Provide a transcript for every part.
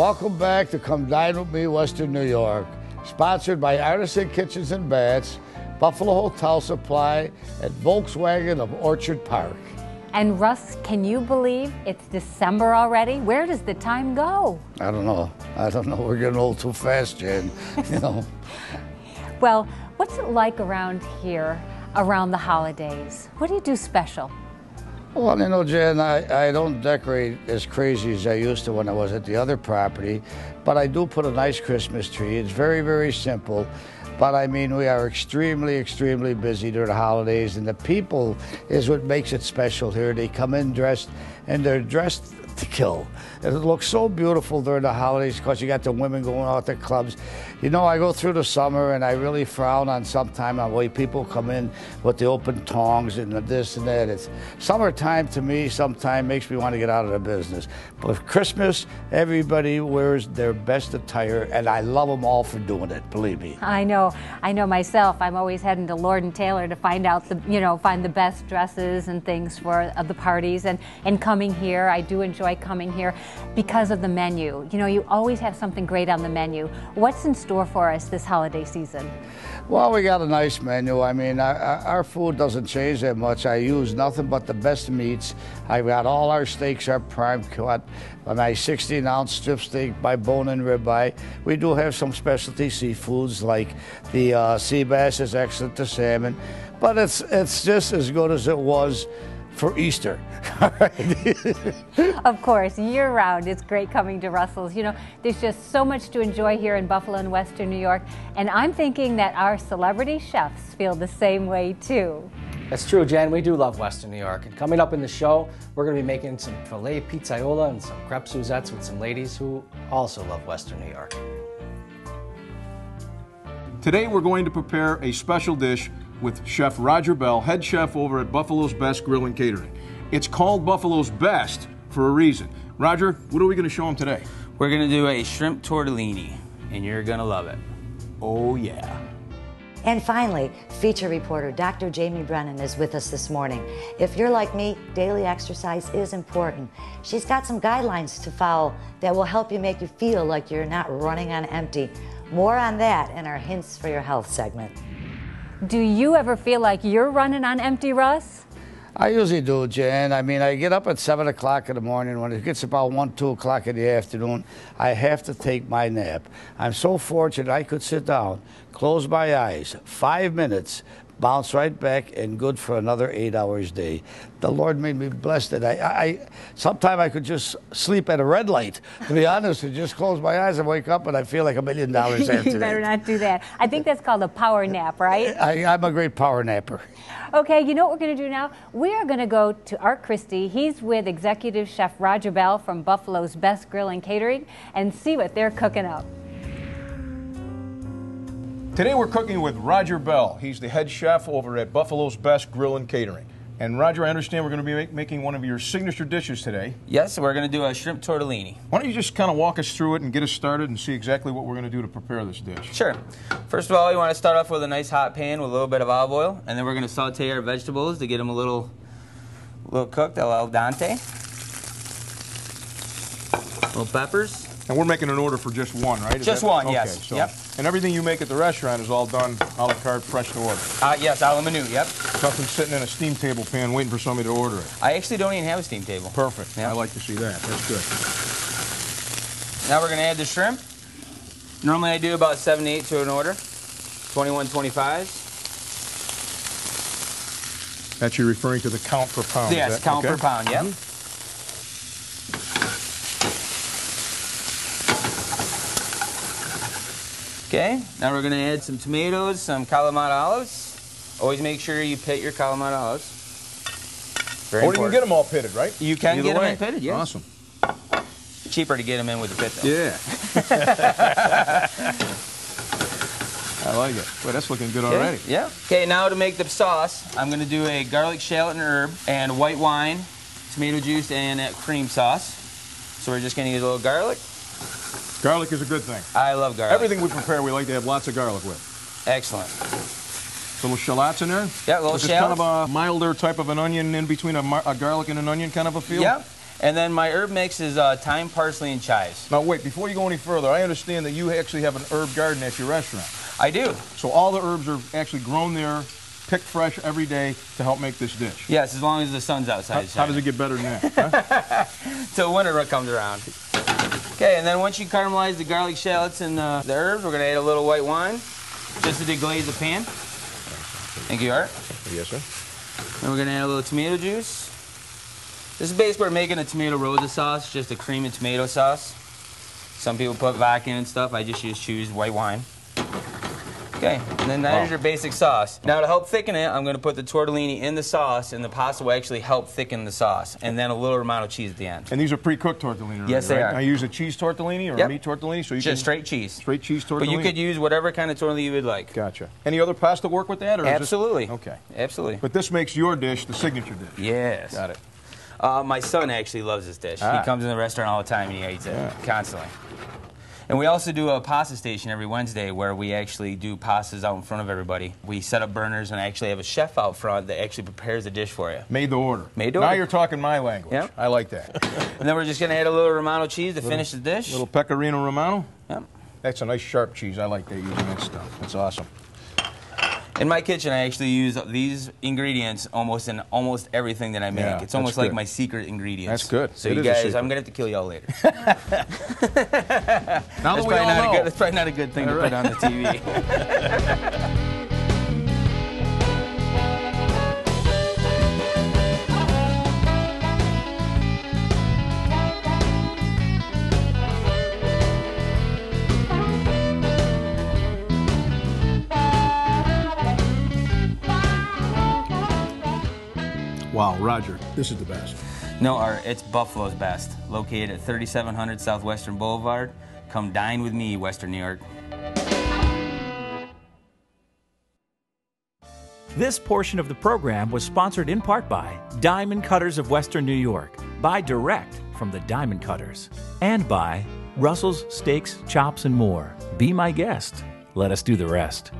Welcome back to Come Dine With Me, Western New York. Sponsored by Artisan Kitchens and Baths, Buffalo Hotel Supply, and Volkswagen of Orchard Park. And Russ, can you believe it's December already? Where does the time go? I don't know. We're getting old too fast, Jen. You know. Well, what's it like around here around the holidays? What do you do special? Well, you know, Jen, I don't decorate as crazy as I used to when I was at the other property, but I do put a nice Christmas tree. It's very, very simple. But I mean, we are extremely, extremely busy during the holidays, and the people is what makes it special here. They come in dressed, and they're dressed to kill. And it looks so beautiful during the holidays because you got the women going out to clubs. You know, I go through the summer and I really frown on sometime on the way people come in with the open tongs and this and that. It's summertime to me sometimes makes me want to get out of the business. But Christmas, everybody wears their best attire, and I love them all for doing it, believe me. I know myself. I'm always heading to Lord & Taylor to find out find the best dresses and things for the parties, and coming here, I do enjoy coming here because of the menu. You know, you always have something great on the menu. What's in store for us this holiday season? Well, we got a nice menu. I mean, our food doesn't change that much. I use nothing but the best meats. I've got all our steaks are prime cut. My 16-ounce strip steak by bone and ribeye. We do have some specialty seafoods like the sea bass is excellent, the salmon, but it's just as good as it was for Easter. Of course, year-round, it's great coming to Russell's. You know, there's just so much to enjoy here in Buffalo and Western New York, and I'm thinking that our celebrity chefs feel the same way too. That's true, Jen. We do love Western New York. And coming up in the show, we're going to be making some filet pizzaiola and some crepe Suzettes with some ladies who also love Western New York. Today we're going to prepare a special dish with Chef Roger Bell, head chef over at Buffalo's Best Grill and Catering. It's called Buffalo's Best for a reason. Roger, what are we going to show them today? We're going to do a shrimp tortellini, and you're going to love it. Oh, yeah. And finally, feature reporter Dr. Jamie Brennan is with us this morning. If you're like me, daily exercise is important. She's got some guidelines to follow that will help you make you feel like you're not running on empty. More on that in our Hints for Your Health segment. Do you ever feel like you're running on empty, Russ? I usually do, Jan. I mean, I get up at 7 o'clock in the morning. When it gets about 1, 2 o'clock in the afternoon, I have to take my nap. I'm so fortunate I could sit down, close my eyes, 5 minutes, bounce right back, and good for another 8 hours a day. The Lord made me blessed that sometimes I could just sleep at a red light, to be honest, and just close my eyes and wake up and I feel like $1 million after that. You better not do that. I think that's called a power nap, right? I'm a great power napper. Okay, you know what we're going to do now? We are going to go to Art Christie. He's with Executive Chef Roger Bell from Buffalo's Best Grill and Catering, and see what they're cooking up. Today we're cooking with Roger Bell. He's the head chef over at Buffalo's Best Grill and Catering. And Roger, I understand we're going to be making one of your signature dishes today. Yes, we're going to do a shrimp tortellini. Why don't you just kind of walk us through it and get us started and see exactly what we're going to do to prepare this dish? Sure. First of all, you want to start off with a nice hot pan with a little bit of olive oil, and then we're going to saute our vegetables to get them a little cooked, al dente. Little peppers. And we're making an order for just one, right? Just one, yes. So, yep. And everything you make at the restaurant is all done a la carte, fresh to order? Yes, a la menu, yep. Nothing sitting in a steam table pan waiting for somebody to order it? I actually don't even have a steam table. Perfect. Yep. I like to see that. That's good. Now we're going to add the shrimp. Normally I do about 7 to 8 to an order. 21.25s. That's you're referring to the count per pound? Yes, count per pound, yep. Okay, now we're going to add some tomatoes, some Kalamata olives. Always make sure you pit your Kalamata olives. Very important. You can get them all pitted, right? You can get them in pitted, yes. Awesome. Cheaper to get them in with the pit, though. Yeah. I like it. Boy, that's looking good already. Yeah. Okay, now to make the sauce, I'm going to do a garlic, shallot, and herb, and white wine, tomato juice, and cream sauce. So we're just going to use a little garlic. Garlic is a good thing. I love garlic. Everything we prepare, we like to have lots of garlic with. Excellent. Little shallots in there? Yeah, little shallots. Is this kind of a milder type of an onion in between a garlic and an onion kind of a feel? Yep. And then my herb mix is thyme, parsley, and chives. Now wait, before you go any further, I understand that you actually have an herb garden at your restaurant. I do. So all the herbs are actually grown there, picked fresh every day to help make this dish. Yes, as long as the sun's outside. How does it get better than that? Huh? Till winter comes around. Okay, and then once you caramelize the garlic shallots and the herbs, we're going to add a little white wine just to deglaze the pan. Thank you, Art. Yes, sir. Then we're going to add a little tomato juice. This is basically we're making a tomato rosa sauce, just a cream and tomato sauce. Some people put vodka in and stuff. I just choose white wine. Okay, and then that is your basic sauce. Now to help thicken it, I'm going to put the tortellini in the sauce, and the pasta will actually help thicken the sauce, and then a little Romano cheese at the end. And these are pre-cooked tortellini, yes, they right? are. I use a cheese tortellini or a meat tortellini, so you just straight cheese. Straight cheese tortellini. But you could use whatever kind of tortellini you would like. Gotcha. Any other pasta work with that? Or absolutely. Is this... Okay. Absolutely. But this makes your dish the signature dish. Yes. Got it. My son actually loves this dish. He comes in the restaurant all the time and he eats it constantly. And we also do a pasta station every Wednesday where we actually do pastas out in front of everybody. We set up burners and actually have a chef out front that actually prepares the dish for you. Made to order. Made to order. Now you're talking my language. Yep. I like that. And then we're just going to add a little Romano cheese to finish the dish. Little Pecorino Romano. Yep. That's a nice sharp cheese. I like that, using that stuff. That's awesome. In my kitchen, I actually use these ingredients almost in almost everything that I make. Yeah, it's almost like my secret ingredients. That's good. So you guys, I'm going to have to kill y'all later. Now that we all know. That's probably not a good thing to put on the TV. Wow, Roger, this is the best. No, it's Buffalo's best. Located at 3700 Southwestern Boulevard. Come dine with me, Western New York. This portion of the program was sponsored in part by Diamond Cutters of Western New York. Buy direct from the Diamond Cutters. And by Russell's Steaks, Chops, and More. Be my guest. Let us do the rest.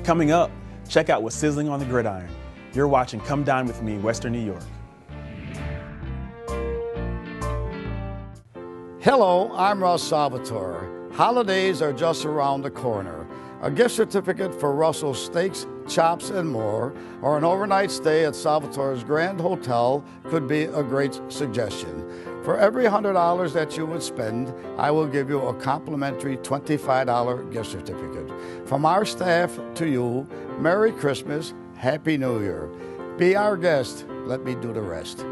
Coming up, check out what's sizzling on the gridiron. You're watching Come Dine With Me, Western New York. Hello, I'm Russ Salvatore. Holidays are just around the corner. A gift certificate for Russell's Steaks, Chops, and More, or an overnight stay at Salvatore's Grand Hotel could be a great suggestion. For every $100 that you would spend, I will give you a complimentary $25 gift certificate. From our staff to you, Merry Christmas, Happy New Year. Be our guest. Let me do the rest.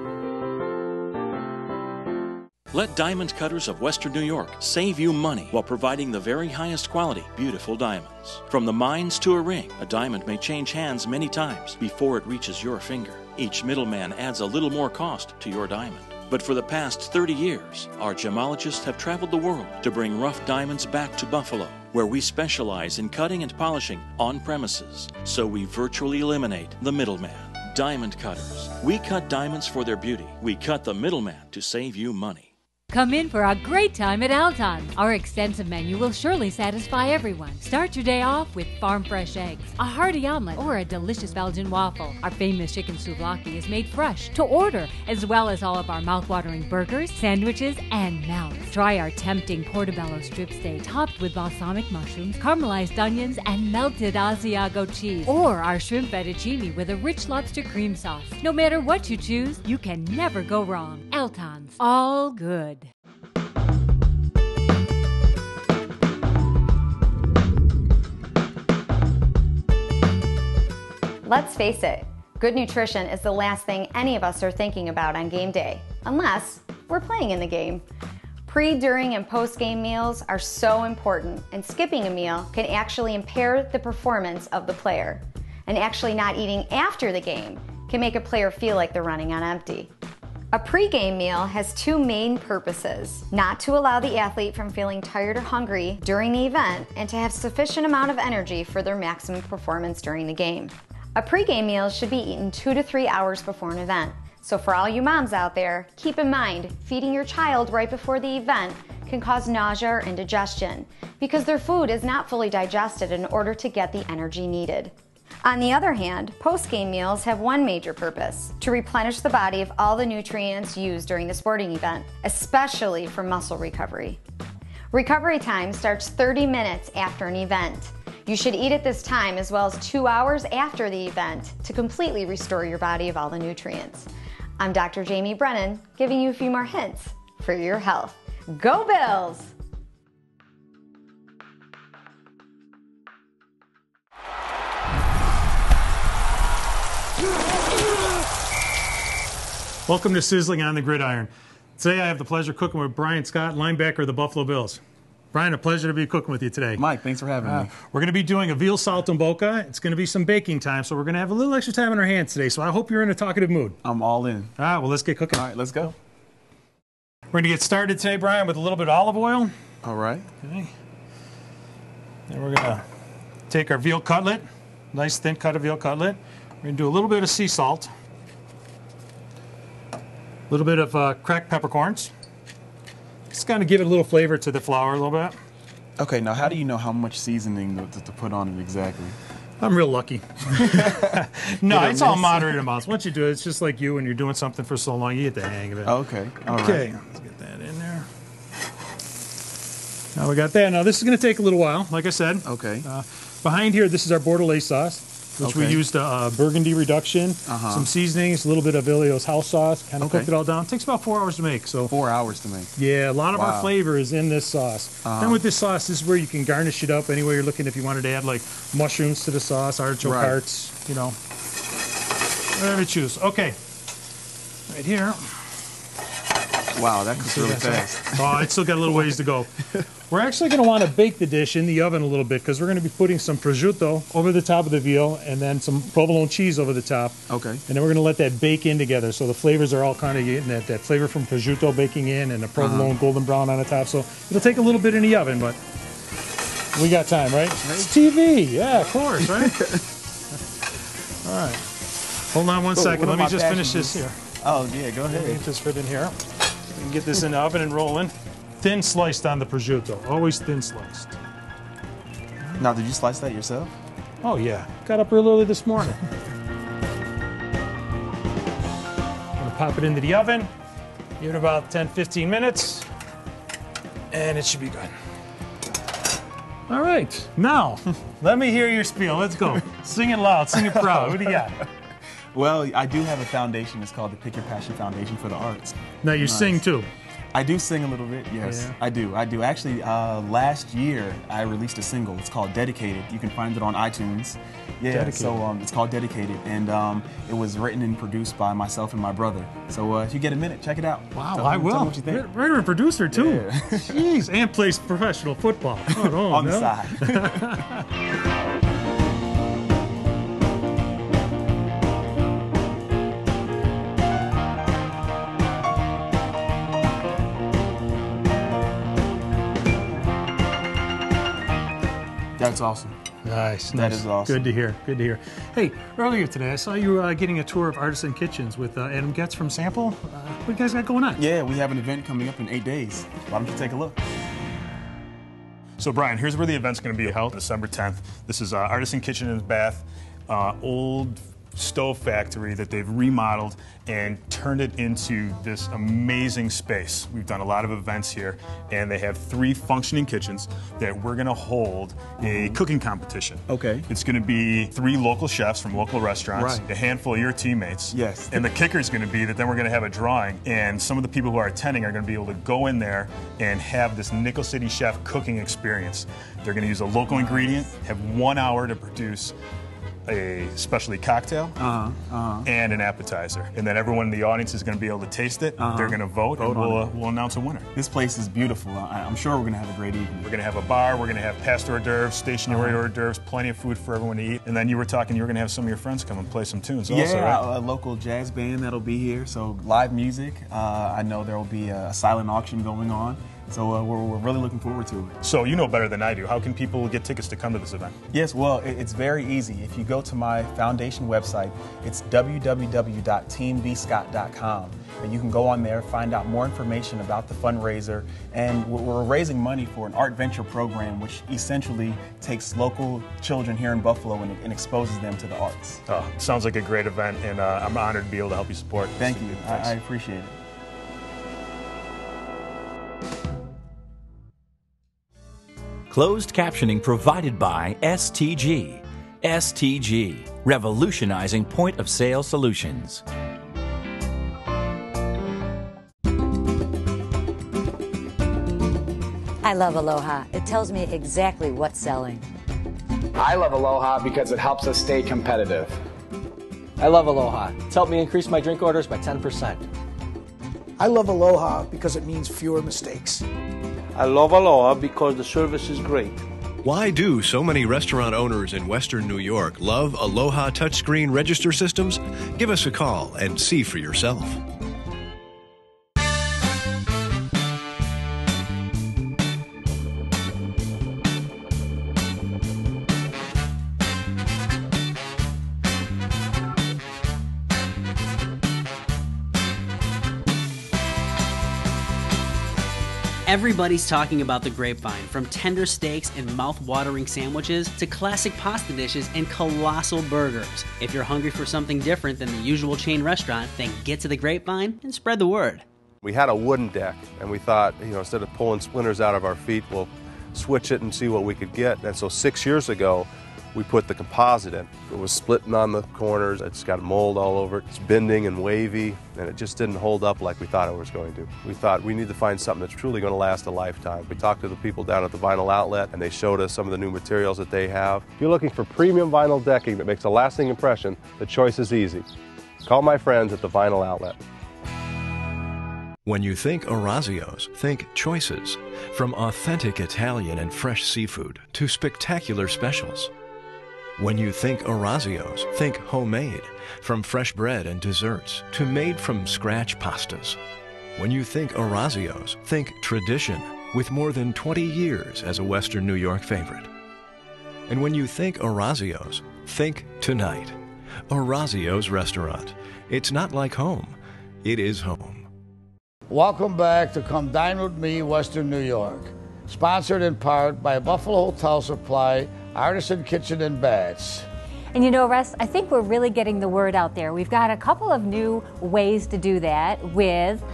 Let Diamond Cutters of Western New York save you money while providing the very highest quality, beautiful diamonds. From the mines to a ring, a diamond may change hands many times before it reaches your finger. Each middleman adds a little more cost to your diamond. But for the past 30 years, our gemologists have traveled the world to bring rough diamonds back to Buffalo, where we specialize in cutting and polishing on premises, so we virtually eliminate the middleman. Diamond Cutters. We cut diamonds for their beauty. We cut the middleman to save you money. Come in for a great time at Altons. Our extensive menu will surely satisfy everyone. Start your day off with farm fresh eggs, a hearty omelet, or a delicious Belgian waffle. Our famous chicken souvlaki is made fresh to order, as well as all of our mouth-watering burgers, sandwiches, and melts. Try our tempting portobello strip steak topped with balsamic mushrooms, caramelized onions, and melted Asiago cheese, or our shrimp fettuccine with a rich lobster cream sauce. No matter what you choose, you can never go wrong. Altons, all good. Let's face it, good nutrition is the last thing any of us are thinking about on game day, unless we're playing in the game. Pre, during, and post-game meals are so important, and skipping a meal can actually impair the performance of the player. And actually not eating after the game can make a player feel like they're running on empty. A pre-game meal has two main purposes: not to allow the athlete from feeling tired or hungry during the event, and to have sufficient amount of energy for their maximum performance during the game. A pre-game meal should be eaten 2 to 3 hours before an event. So for all you moms out there, keep in mind, feeding your child right before the event can cause nausea or indigestion, because their food is not fully digested in order to get the energy needed. On the other hand, post-game meals have one major purpose: to replenish the body of all the nutrients used during the sporting event, especially for muscle recovery. Recovery time starts 30 minutes after an event. You should eat at this time as well as 2 hours after the event to completely restore your body of all the nutrients. I'm Dr. Jamie Brennan, giving you a few more hints for your health. Go Bills! Welcome to Sizzling on the Gridiron. Today I have the pleasure of cooking with Brian Scott, linebacker of the Buffalo Bills. Brian, a pleasure to be cooking with you today. Mike, thanks for having me. We're going to be doing a veal saltimbocca. It's going to be some baking time, so we're going to have a little extra time on our hands today, so I hope you're in a talkative mood. I'm all in. All right, well, let's get cooking. All right, let's go. We're going to get started today, Brian, with a little bit of olive oil. All right. Okay. Then we're going to take our veal cutlet, nice thin cut of veal cutlet. We're going to do a little bit of sea salt, a little bit of cracked peppercorns. Just kind of give it a little flavor to the flour a little bit. Okay, now how do you know how much seasoning to put on it exactly? I'm real lucky. No, it's all moderate amounts. Once you do it, it's just like you when you're doing something for so long, you get the hang of it. Okay, all right. Okay, let's get that in there. Now we got that. Now this is going to take a little while, like I said. Okay. Behind here, this is our Bordelaise sauce, which we used burgundy reduction, some seasonings, a little bit of Ilio's house sauce, kind of cooked it all down. It takes about 4 hours to make. So 4 hours to make. Yeah, a lot of our flavor is in this sauce. And with this sauce, this is where you can garnish it up any way you're looking. If you wanted to add like mushrooms to the sauce, artichoke hearts, you know, whatever you choose. Okay, right here. Wow, that cooks really fast. Oh, it's still got a little ways to go. We're actually going to want to bake the dish in the oven a little bit because we're going to be putting some prosciutto over the top of the veal and then some provolone cheese over the top. Okay. And then we're going to let that bake in together. So the flavors are all kind of getting that flavor from prosciutto baking in and the provolone golden brown on the top. So it'll take a little bit in the oven, but we got time, right? It's TV. Yeah, of course, right? All right. Hold on one second. Let me just finish this here. Oh, yeah, go ahead. Let me just fit in here. We can get this in the oven and rolling. Thin sliced on the prosciutto, always thin sliced. Now, did you slice that yourself? Oh yeah, got up real early this morning. I'm gonna pop it into the oven, give it about 10-15 minutes, and it should be good. All right, now, let me hear your spiel, let's go. Sing it loud, sing it proud, what do you got? Well, I do have a foundation, it's called the Pick Your Passion Foundation for the Arts. Now you sing too. I do sing a little bit, yes. Yeah. I do. Actually, last year I released a single. It's called Dedicated. You can find it on iTunes. Yeah, Dedicated. So it's called Dedicated, and it was written and produced by myself and my brother. So if you get a minute, check it out. Wow, Tell I me will. what you think. Writer and producer too. Yeah. Jeez, and plays professional football. Oh, on the side. That's awesome. Nice. That is awesome. Good to hear. Good to hear. Hey, earlier today I saw you getting a tour of Artisan Kitchens with Adam Getz from Sample. What do you guys got going on? Yeah, we have an event coming up in 8 days. Why don't you take a look? So Brian, here's where the event's going to be held, December 10th. This is Artisan Kitchen and Bath, old stove factory that they've remodeled and turned it into this amazing space. We've done a lot of events here, and they have 3 functioning kitchens that we're going to hold a cooking competition. Okay. It's going to be 3 local chefs from local restaurants, Right. a handful of your teammates. Yes. And the kicker is going to be that then we're going to have a drawing, and some of the people who are attending are going to be able to go in there and have this Nickel City Chef cooking experience. They're going to use a local ingredient, have 1 hour to produce a specialty cocktail and an appetizer, and then everyone in the audience is going to be able to taste it. They're going to vote and we'll announce a winner. This place is beautiful. I'm sure we're going to have a great evening. We're going to have a bar, we're going to have past hors d'oeuvres, stationary hors d'oeuvres, plenty of food for everyone to eat. And then you were talking you were going to have some of your friends come and play some tunes also, right? A local jazz band that'll be here, so live music. I know there will be a silent auction going on. So we're really looking forward to it. So you know better than I do. How can people get tickets to come to this event? Yes, well, it's very easy. If you go to my foundation website, it's www.teambscott.com. And you can go on there, find out more information about the fundraiser. And we're raising money for an art venture program, which essentially takes local children here in Buffalo and exposes them to the arts. Oh, sounds like a great event, and I'm honored to be able to help you support. Thank you. I appreciate it. Closed captioning provided by STG. STG, revolutionizing point-of-sale solutions. I love Aloha. It tells me exactly what's selling. I love Aloha because it helps us stay competitive. I love Aloha. It's helped me increase my drink orders by 10%. I love Aloha because it means fewer mistakes. I love Aloha because the service is great. Why do so many restaurant owners in Western New York love Aloha touchscreen register systems? Give us a call and see for yourself. Everybody's talking about the Grapevine, from tender steaks and mouth-watering sandwiches to classic pasta dishes and colossal burgers. If you're hungry for something different than the usual chain restaurant, then get to the Grapevine and spread the word. We had a wooden deck, and we thought, instead of pulling splinters out of our feet, we'll switch it and see what we could get. And so 6 years ago, we put the composite in. It was splitting on the corners, it's got mold all over it, it's bending and wavy, and it just didn't hold up like we thought it was going to. We thought we need to find something that's truly going to last a lifetime. We talked to the people down at the Vinyl Outlet, and they showed us some of the new materials that they have. If you're looking for premium vinyl decking that makes a lasting impression, the choice is easy. Call my friends at the Vinyl Outlet. When you think Orazio's, think choices. From authentic Italian and fresh seafood to spectacular specials. When you think Orazio's, think homemade, from fresh bread and desserts to made-from-scratch pastas. When you think Orazio's, think tradition, with more than 20 years as a Western New York favorite. And when you think Orazio's, think tonight. Orazio's Restaurant. It's not like home, it is home. Welcome back to Come Dine With Me, Western New York. Sponsored in part by Buffalo Hotel Supply, Artisan Kitchen and Baths. And you know, Russ, I think we're really getting the word out there. We've got a couple of new ways to do that with,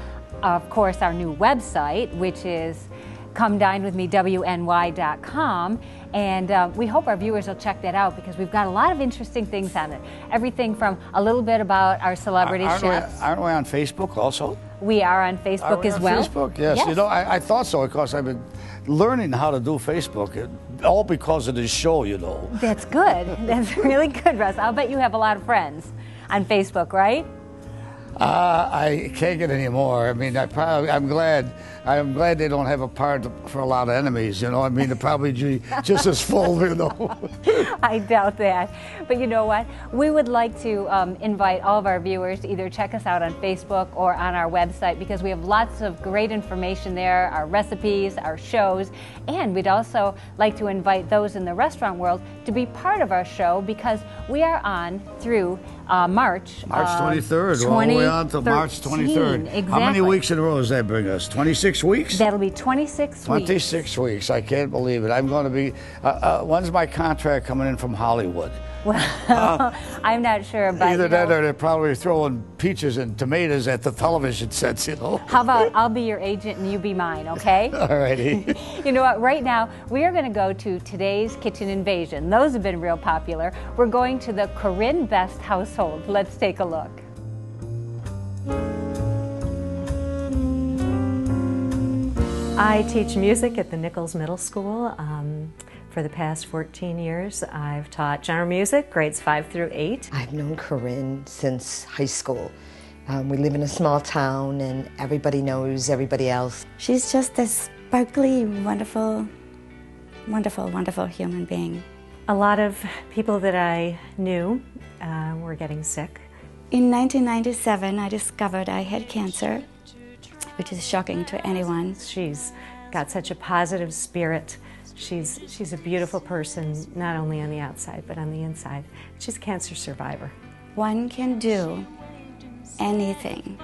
of course, our new website, which is comedinewithme.wny.com. And we hope our viewers will check that out because we've got a lot of interesting things on it. Everything from a little bit about our celebrity chefs. Aren't we on Facebook also? We are on Facebook as well. Facebook, yes. You know, I thought so because I've been learning how to do Facebook, all because of this show, you know. That's good. That's really good, Russ. I'll bet you have a lot of friends on Facebook, right? I can't get any more. I mean, I'm glad they don't have a part for a lot of enemies, you know. I mean, they're probably just as full, you know. I doubt that. But you know what? We would like to invite all of our viewers to either check us out on Facebook or on our website because we have lots of great information there, our recipes, our shows, and we'd also like to invite those in the restaurant world to be part of our show because we are on through March 23rd, all the way on to March 23rd. Exactly. How many weeks in a row does that bring us? 26 weeks? That'll be 26 weeks. 26 weeks. I can't believe it. I'm going to be, when's my contract coming in from Hollywood? Well, I'm not sure, but either that or they're probably throwing peaches and tomatoes at the television sets, you know. How about I'll be your agent and you be mine, okay? All righty. You know what? Right now, we are going to go to today's kitchen invasion. Those have been real popular. We're going to the Corinne Best household. Let's take a look. I teach music at the Nichols Middle School. For the past 14 years, I've taught general music, grades 5 through 8. I've known Corinne since high school. We live in a small town and everybody knows everybody else. She's just this sparkly, wonderful, wonderful, wonderful human being. A lot of people that I knew were getting sick. In 1997, I discovered I had cancer, which is shocking to anyone. She's got such a positive spirit. She's a beautiful person, not only on the outside, but on the inside. She's a cancer survivor. One can do anything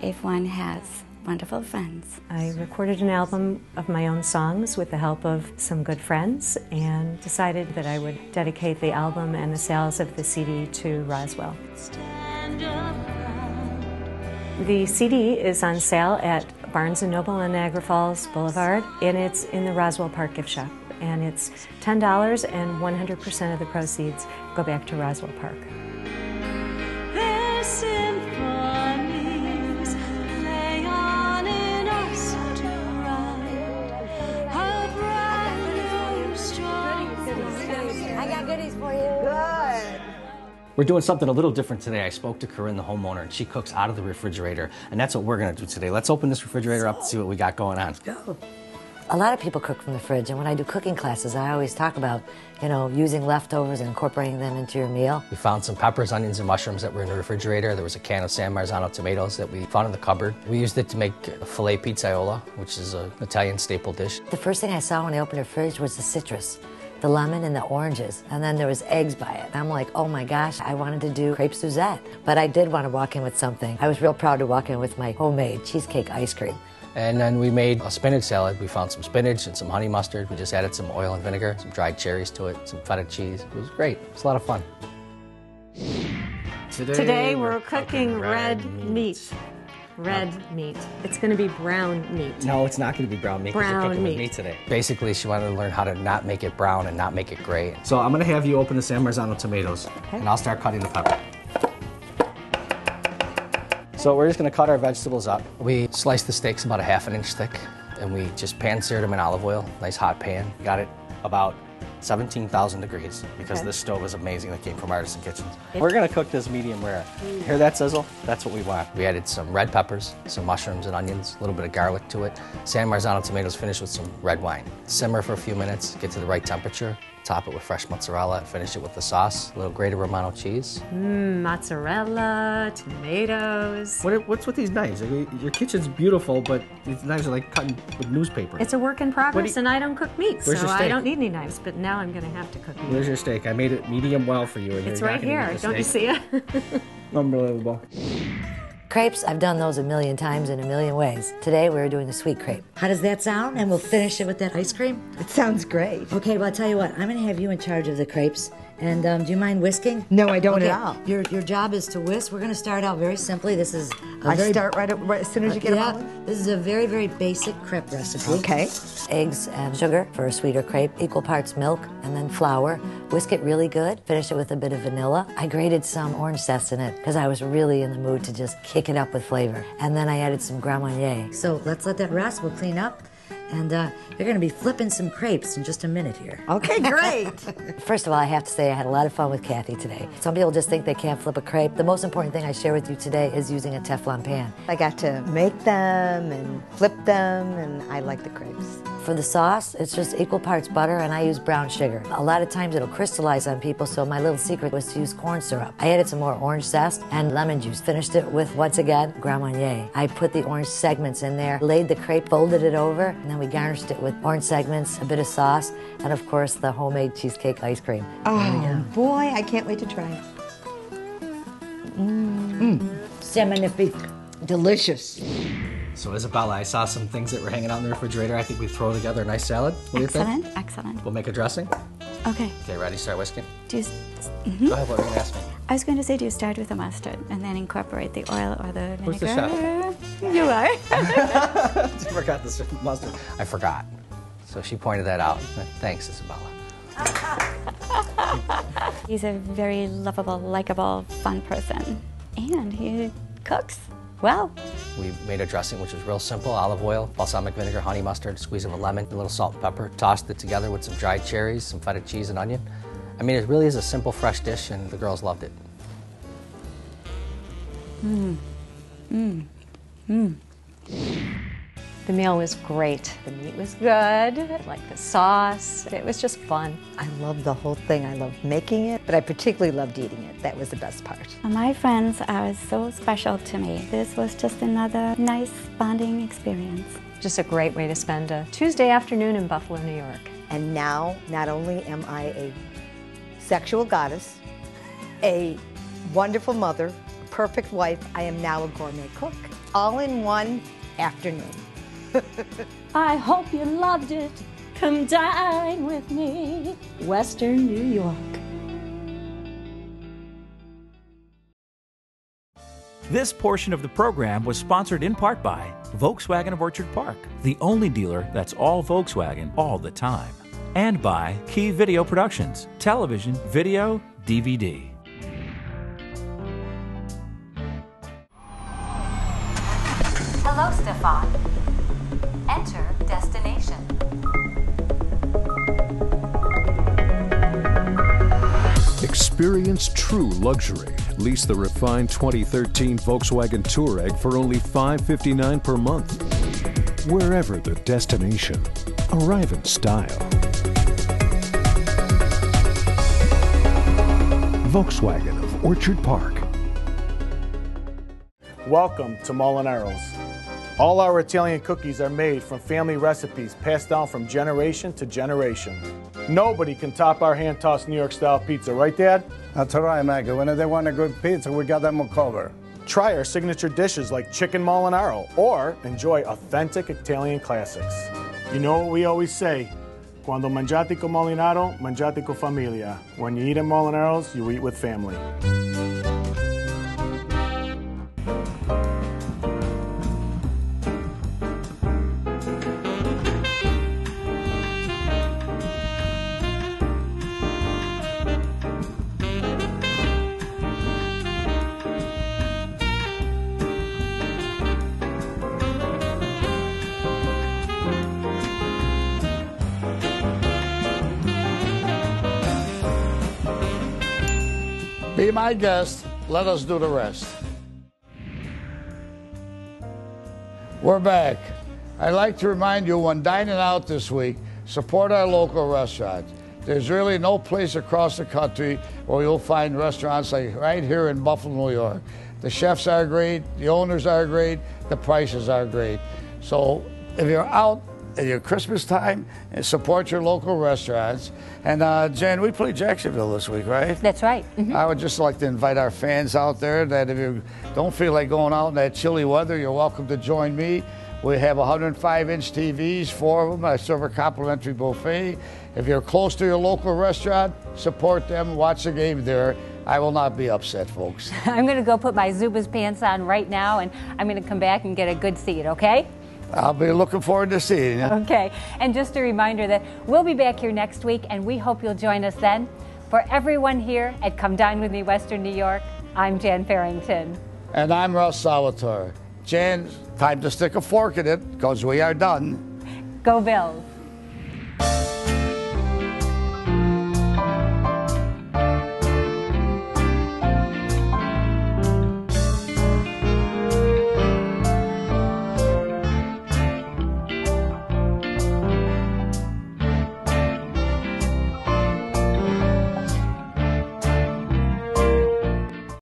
if one has wonderful friends. I recorded an album of my own songs with the help of some good friends and decided that I would dedicate the album and the sales of the CD to Roswell. The CD is on sale at Barnes & Noble on Niagara Falls Boulevard, and it's in the Roswell Park gift shop. And it's $10, and 100% of the proceeds go back to Roswell Park. Their symphonies play on in us to ride. How bright, strong. I got goodies for you. Good. We're doing something a little different today. I spoke to Corinne, the homeowner, and she cooks out of the refrigerator, and that's what we're gonna do today. Let's open this refrigerator up and see what we got going on. Let's go. A lot of people cook from the fridge, and when I do cooking classes, I always talk about, using leftovers and incorporating them into your meal. We found some peppers, onions, and mushrooms that were in the refrigerator. There was a can of San Marzano tomatoes that we found in the cupboard. We used it to make filet pizzaiola, which is an Italian staple dish. The first thing I saw when I opened the fridge was the citrus, the lemon and the oranges, and then there was eggs by it. And I'm like, oh my gosh, I wanted to do crepe Suzette, but I did want to walk in with something. I was real proud to walk in with my homemade cheesecake ice cream. And then we made a spinach salad. We found some spinach and some honey mustard. We just added some oil and vinegar, some dried cherries to it, some feta cheese. It was great. It was a lot of fun. Today we're cooking red meat. Red meat. It's going to be brown meat. No, it's not going to be brown meat. Brown you're cooking meat. With me today. Basically, she wanted to learn how to not make it brown and not make it gray. So I'm going to have you open the San Marzano tomatoes, and I'll start cutting the pepper. So we're just going to cut our vegetables up. We sliced the steaks about a ½ inch thick, and we just pan-seared them in olive oil, nice hot pan. Got it about 17,000 degrees because this stove is amazing that came from Artisan Kitchens. We're going to cook this medium rare. Hear that sizzle? That's what we want. We added some red peppers, some mushrooms and onions, a little bit of garlic to it. San Marzano tomatoes finished with some red wine. Simmer for a few minutes, get to the right temperature. Top it with fresh mozzarella, finish it with the sauce, a little grated Romano cheese. Mozzarella, tomatoes. What's with these knives? Your kitchen's beautiful, but these knives are like cutting with newspaper. It's a work in progress, and I don't cook meat, so your steak? I don't need any knives, but now I'm going to have to cook meat. Where's your steak? I made it medium well for you. And It's you're right not gonna here. eat the Don't you steak. see it? Unbelievable. Crepes, I've done those a million times in a million ways. Today we're doing the sweet crepe. How does that sound? And we'll finish it with that ice cream? It sounds great. Okay, well, I'll tell you what. I'm going to have you in charge of the crepes. And do you mind whisking? No, I don't at all. Your job is to whisk. We're going to start out very simply. This is start right as soon as you get them all in? This is a very, very basic crepe recipe. Okay. Eggs and sugar for a sweeter crepe, equal parts milk, and then flour. Whisk it really good. Finish it with a bit of vanilla. I grated some orange zest in it because I was really in the mood to just kick it up with flavor. And then I added some Grand Marnier. So let's let that rest. We'll clean up. And you're going to be flipping some crepes in just a minute here. Okay, great. First of all, I have to say I had a lot of fun with Kathy today. Some people just think they can't flip a crepe. The most important thing I share with you today is using a Teflon pan. I got to make them and flip them, and I like the crepes. For the sauce, it's just equal parts butter, and I use brown sugar. A lot of times it'll crystallize on people, so my little secret was to use corn syrup. I added some more orange zest and lemon juice. Finished it with, once again, Grand Marnier. I put the orange segments in there, laid the crepe, folded it over, and then we garnished it with orange segments, a bit of sauce, and of course the homemade cheesecake ice cream. Oh, boy, I can't wait to try it. C'est magnifique. Delicious. So Isabella, I saw some things that were hanging out in the refrigerator. I think we throw together a nice salad. What do you think? Excellent. We'll make a dressing. Okay. Okay, ready? Start whisking. Do you, Go ahead. What were you gonna ask me? I was going to say, do you start with the mustard and then incorporate the oil or the vinegar? Who's the chef? You are. I forgot the mustard. I forgot. So she pointed that out. Thanks, Isabella. He's a very lovable, likable, fun person. And he cooks well. We made a dressing which was real simple: olive oil, balsamic vinegar, honey mustard, squeeze of a lemon, a little salt and pepper. Tossed it together with some dried cherries, some feta cheese and onion. I mean, it really is a simple, fresh dish, and the girls loved it. The meal was great. The meat was good, like the sauce. It was just fun. I loved the whole thing. I loved making it, but I particularly loved eating it. That was the best part. My friends are so special to me. This was just another nice bonding experience. Just a great way to spend a Tuesday afternoon in Buffalo, New York. And now, not only am I a sexual goddess, a wonderful mother, a perfect wife, I am now a gourmet cook, all in one afternoon. I hope you loved it. Come dine with me, Western New York. This portion of the program was sponsored in part by Volkswagen of Orchard Park, the only dealer that's all Volkswagen all the time, and by Key Video Productions, television, video, DVD. Hello, Stefan. Enter destination. Experience true luxury. Lease the refined 2013 Volkswagen Touareg for only $559 per month. Wherever the destination, arrive in style. Volkswagen of Orchard Park. Welcome to Molinaro's. All our Italian cookies are made from family recipes passed down from generation to generation. Nobody can top our hand-tossed New York-style pizza, right, Dad? That's right, Maggie. When they want a good pizza, we got them covered. Try our signature dishes like chicken Molinaro, or enjoy authentic Italian classics. You know what we always say, cuando mangiate con Molinaro, mangiate con familia. When you eat at Molinaro's, you eat with family. Be my guest, let us do the rest. We're back. I'd like to remind you, when dining out this week, support our local restaurants. There's really no place across the country where you'll find restaurants like right here in Buffalo, New York. The chefs are great, the owners are great, the prices are great. So if you're out at your Christmas time, support your local restaurants. And Jen, we play Jacksonville this week, right? That's right. Mm-hmm. I would just like to invite our fans out there that if you don't feel like going out in that chilly weather, you're welcome to join me. We have 105-inch TVs, 4 of them. I serve a complimentary buffet. If you're close to your local restaurant, support them, watch the game there. I will not be upset, folks. I'm going to go put my Zubaz pants on right now, and I'm going to come back and get a good seat, okay? I'll be looking forward to seeing you. Okay, and just a reminder that we'll be back here next week, and we hope you'll join us then. For everyone here at Come Dine With Me, Western New York, I'm Jan Farrington. And I'm Russ Salvatore. Jan, time to stick a fork in it, because we are done. Go Bills.